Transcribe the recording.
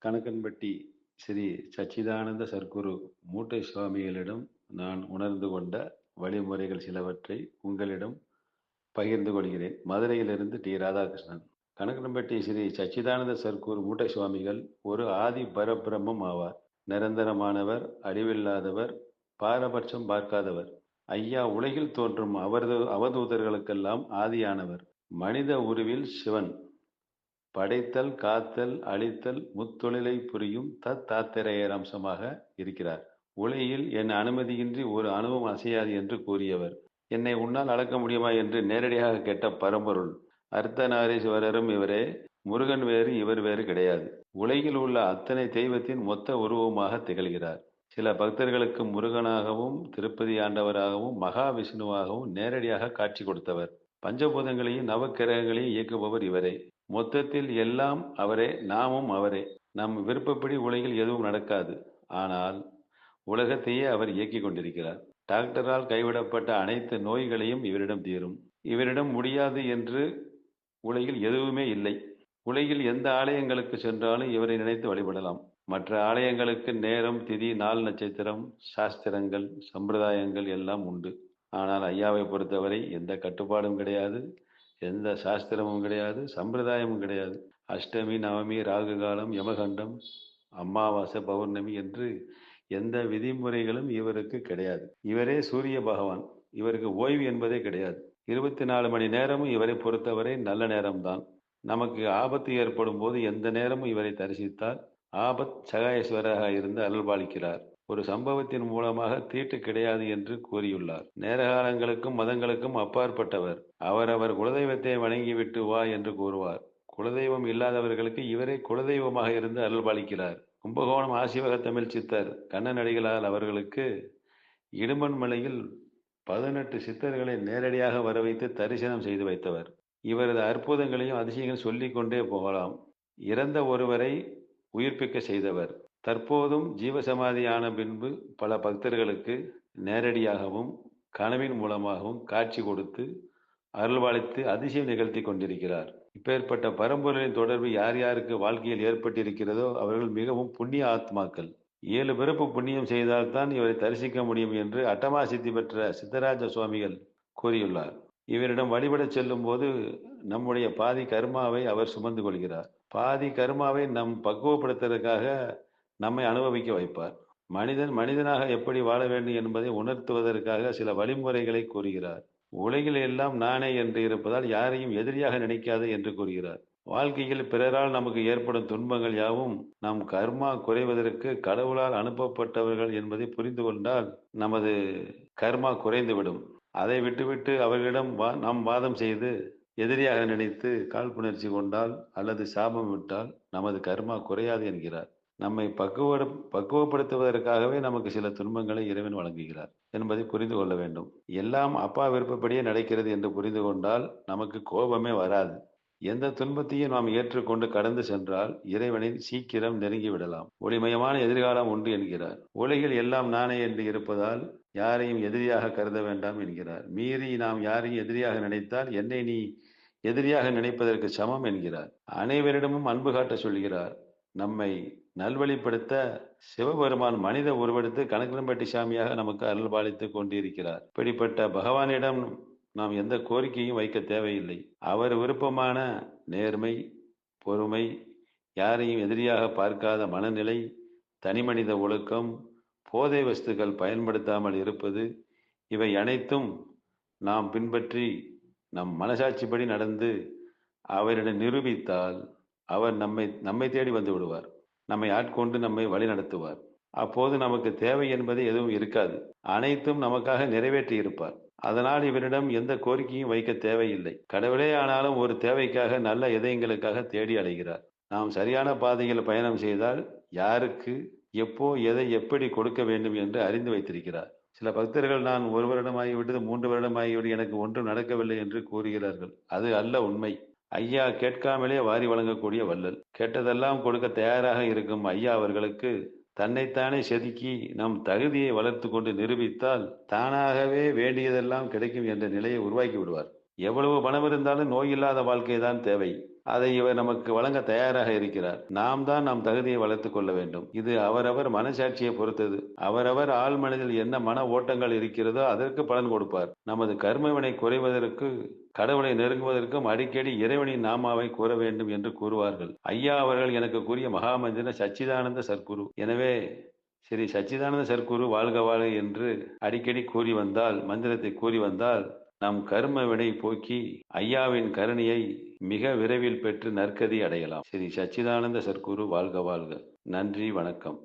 கணக்கன்பட்டி ஸ்ரீ சச்சிதானந்த சர்க்குரு மூட்டை சுவாமிகளிடம் நான் உணர்ந்து கொண்ட வழிமுறைகள் சிலவற்றை உங்களிடம் பகிர்ந்து கொள்கிறேன். மதுரையிலிருந்து டி. ராதாகிருஷ்ணன். கணக்கன்பட்டி ஸ்ரீ சச்சிதானந்த சர்க்குரு மூட்டை சுவாமிகள் ஒரு ஆதி பரபிரம்மம் ஆவார். நிரந்தரமானவர், அழிவில்லாதவர், பாரபட்சம் பார்க்காதவர். ஐயா உலகில் தோன்றும் அவதூதர்களுக்கெல்லாம் ஆதியானவர். மனித உருவில் சிவன். படைத்தல், காத்தல், அழித்தல் முத்தொழிலை புரியும் தத்தாத்திரேயர் அம்சமாக இருக்கிறார். உலகில் என் அனுமதியின்றி ஒரு அணுவும் அசையாது என்று கூறியவர். என்னை உன்னால் அளக்க முடியுமா என்று நேரடியாக கேட்ட பரம்பொருள். அர்த்தநாரீஸ்வரரும் இவரே. முருகன் வேறு, இவர் வேறு கிடையாது. உலகில் உள்ள அத்தனை தெய்வத்தின் மொத்த உருவமாக திகழ்கிறார். சில பக்தர்களுக்கு முருகனாகவும், திருப்பதி ஆண்டவராகவும், மகாவிஷ்ணுவாகவும் நேரடியாக காட்சி கொடுத்தவர். பஞ்சபூதங்களையும் நவக்கிரகங்களையும் இயக்குபவர் இவரே. மொத்தத்தில் எல்லாம் அவரே, நாமும் அவரே. நம் விருப்பப்படி உலகில் எதுவும் நடக்காது. ஆனால் உலகத்தையே அவர் இயக்கிக் கொண்டிருக்கிறார். டாக்டரால் கைவிடப்பட்ட அனைத்து நோய்களையும் இவரிடம் தீரும். இவரிடம் முடியாது என்று உலகில் எதுவுமே இல்லை. உலகில் எந்த ஆலயங்களுக்கு சென்றாலும் இவரை நினைத்து வழிபடலாம். மற்ற ஆலயங்களுக்கு நேரம், திதி, நாள், நட்சத்திரம், சாஸ்திரங்கள், சம்பிரதாயங்கள் எல்லாம் உண்டு. ஆனால் ஐயாவை பொறுத்தவரை எந்த கட்டுப்பாடும் கிடையாது, எந்த சாஸ்திரமும் கிடையாது, சம்பிரதாயமும் கிடையாது. அஷ்டமி, நவமி, ராகு காலம், யமகண்டம், அமாவாசை, பௌர்ணமி என்று எந்த விதிமுறைகளும் இவருக்கு கிடையாது. இவரே சூரிய பகவான். இவருக்கு ஓய்வு என்பதே கிடையாது. 24 மணி நேரமும் இவரை பொறுத்தவரை நல்ல நேரம்தான். நமக்கு ஆபத்து ஏற்படும் போது எந்த நேரமும் இவரை தரிசித்தால் ஆபத் சகாயேஸ்வராக இருந்து அருள்பாலிக்கிறார். ஒரு சம்பவத்தின் மூலமாக தீட்டு கிடையாது என்று கூறியுள்ளார். நேரகாலங்களுக்கும் மதங்களுக்கும் அப்பாற்பட்டவர். அவரவர் குலதெய்வத்தை வணங்கிவிட்டு வா என்று கூறுவார். குலதெய்வம் இல்லாதவர்களுக்கு இவரே குலதெய்வமாக இருந்து அருள்பாலிக்கிறார். கும்பகோணம் ஆசிவக தமிழ் சித்தர் கண்ணனடிகளால் அவர்களுக்கு இடுமன்மலையில் 18 சித்தர்களை நேரடியாக வரவைத்து தரிசனம் செய்து வைத்தவர். இவரது அற்புதங்களையும் அதிசயங்களையும் சொல்லிக் கொண்டே போகலாம். இறந்த ஒருவரை உயிர்ப்பிக்க செய்தவர். தற்போதும் ஜீவசமாதியான பின்பு பல பக்தர்களுக்கு நேரடியாகவும் கனவின் மூலமாகவும் காட்சி கொடுத்து அருள்வாளித்து அதிசயம் நிகழ்த்தி கொண்டிருக்கிறார். இப்பேற்பட்ட பரம்பொருளின் தொடர்பு யார் யாருக்கு வாழ்க்கையில் ஏற்பட்டிருக்கிறதோ அவர்கள் மிகவும் புண்ணிய ஆத்மாக்கள். 7 பிறப்பு புண்ணியம் செய்தால்தான் இவரை தரிசிக்க முடியும் என்று அட்டமா சித்தி பெற்ற சித்தராஜ சுவாமிகள் கூறியுள்ளார். இவரிடம் வழிபடச் செல்லும் போது நம்முடைய பாதி கர்மாவை அவர் சுமந்து கொள்கிறார். பாதி கர்மாவை நம் பக்குவப்படுத்துவதற்காக நம்மை அனுபவிக்க வைப்பார். மனிதன் மனிதனாக எப்படி வாழ வேண்டும் என்பதை உணர்த்துவதற்காக சில வழிமுறைகளை கூறுகிறார். உலகில் எல்லாம் நானே என்று இருப்பதால் யாரையும் எதிரியாக நினைக்காது என்று கூறுகிறார். வாழ்க்கையில் பிறரால் நமக்கு ஏற்படும் துன்பங்கள் யாவும் நம் கர்மா குறைவதற்கு கடவுளால் அனுப்பப்பட்டவர்கள் என்பதை புரிந்து கொண்டால் நமது கர்மா குறைந்துவிடும். அதை விட்டுவிட்டு அவர்களிடம் நாம் வாதம் செய்து எதிரியாக நினைத்து காழ்ப்புணர்ச்சி கொண்டால் அல்லது சாபம் விட்டால் நமது கர்மா குறையாது என்கிறார். நம்மை பக்குவப்படுத்துவதற்காகவே நமக்கு சில துன்பங்களை இறைவன் வழங்குகிறார் என்பதை புரிந்து கொள்ள வேண்டும். எல்லாம் அப்பா விருப்பப்படியே நடக்கிறது என்று புரிந்து கொண்டால் நமக்கு கோபமே வராது. எந்த துன்பத்தையும் நாம் ஏற்றுக்கொண்டு கடந்து சென்றால் இறைவனை சீக்கிரம் நெருங்கி விடலாம். ஒளிமயமான எதிர்காலம் உண்டு என்கிறார். உலகில் எல்லாம் நானே என்று இருப்பதால் யாரையும் எதிரியாக கருத வேண்டாம் என்கிறார். மீறி நாம் யாரையும் எதிரியாக நினைத்தால் என்னை நீ எதிரியாக நினைப்பதற்கு சமம் என்கிறார். அனைவரிடமும் அன்பு காட்ட சொல்கிறார். நம்மை நல்வழிப்படுத்த சிவபெருமான் மனித உருவெடுத்து கணக்கன்பட்டி சாமியாக நமக்கு அருள் பாலித்துக் கொண்டிருக்கிறார். இப்படிப்பட்ட பகவானிடம் நாம் எந்த கோரிக்கையும் வைக்க தேவையில்லை. அவர் விருப்பமான நேர்மை, பொறுமை, யாரையும் எதிரியாக பார்க்காத மனநிலை, தனிமனித ஒழுக்கம், போதை வஸ்துக்கள் பயன்படுத்தாமல் இருப்பது, இவை அனைத்தும் நாம் பின்பற்றி நம் மனசாட்சிப்படி நடந்து அவரிடம் நிரூபித்தால் அவர் நம்மை தேடி வந்து விடுவார். நம்மை ஆட்கொண்டு நம்மை வழி நடத்துவார். அப்போது நமக்கு தேவை என்பது எதுவும் இருக்காது. அனைத்தும் நமக்காக நிறைவேற்றி இருப்பார். அதனால் இவரிடம் எந்த கோரிக்கையும் வைக்க தேவையில்லை. கடவுளே ஆனாலும் ஒரு தேவைக்காக நல்ல இதயங்களுக்காக தேடி அலைகிறார். நாம் சரியான பாதையில் பயணம் செய்தால் யாருக்கு எப்போ எதை எப்படி கொடுக்க வேண்டும் என்று அறிந்து வைத்திருக்கிறார். சில பக்தர்கள் நான் 1 வருடம் ஆகிவிட்டது, 3 வருடம் ஆகிவிட்டு எனக்கு ஒன்றும் நடக்கவில்லை என்று கூறுகிறார்கள். அது அல்ல உண்மை. ஐயா கேட்காமலே வாரி வழங்கக்கூடிய வள்ளல். கேட்டதெல்லாம் கொடுக்க தயாராக இருக்கும் ஐயா அவர்களுக்கு தன்னைத்தானே செதுக்கி நம் தகுதியை வளர்த்து கொண்டு நிரூபித்தால் தானாகவே வேண்டியதெல்லாம் கிடைக்கும் என்ற நிலையை உருவாக்கி விடுவார். எவ்வளவு பணம் இருந்தாலும் நோயில்லாத வாழ்க்கை தான் தேவை. அதை இவர் நமக்கு வழங்க தயாராக இருக்கிறார். நாம் தான் நம் தகுதியை வளர்த்துக் கொள்ள வேண்டும். இது அவரவர் மனசாட்சியை பொறுத்தது. அவரவர் ஆழ் மனதில் என்ன மன ஓட்டங்கள் இருக்கிறதோ அதற்கு பலன் கொடுப்பார். நமது கர்மவினை குறைவதற்கு, கடவுளை நெருங்குவதற்கும் அடிக்கடி இறைவனின் நாமாவை கூற வேண்டும் என்று கூறுவார்கள். ஐயா அவர்கள் எனக்கு கூறிய மகாமந்திரம் சச்சிதானந்த சர்க்குரு. எனவே ஸ்ரீ சச்சிதானந்த சர்க்குரு வாழ்க வாழ்க என்று அடிக்கடி கூறி வந்தால், மந்திரத்தை கூறி வந்தால், நம் கர்ம வினை போக்கி ஐயாவின் கருணையை மிக விரைவில் பெற்று நற்கதி அடையலாம். ஸ்ரீ சச்சிதானந்த சர்க்குரு வாழ்க வாழ்க. நன்றி, வணக்கம்.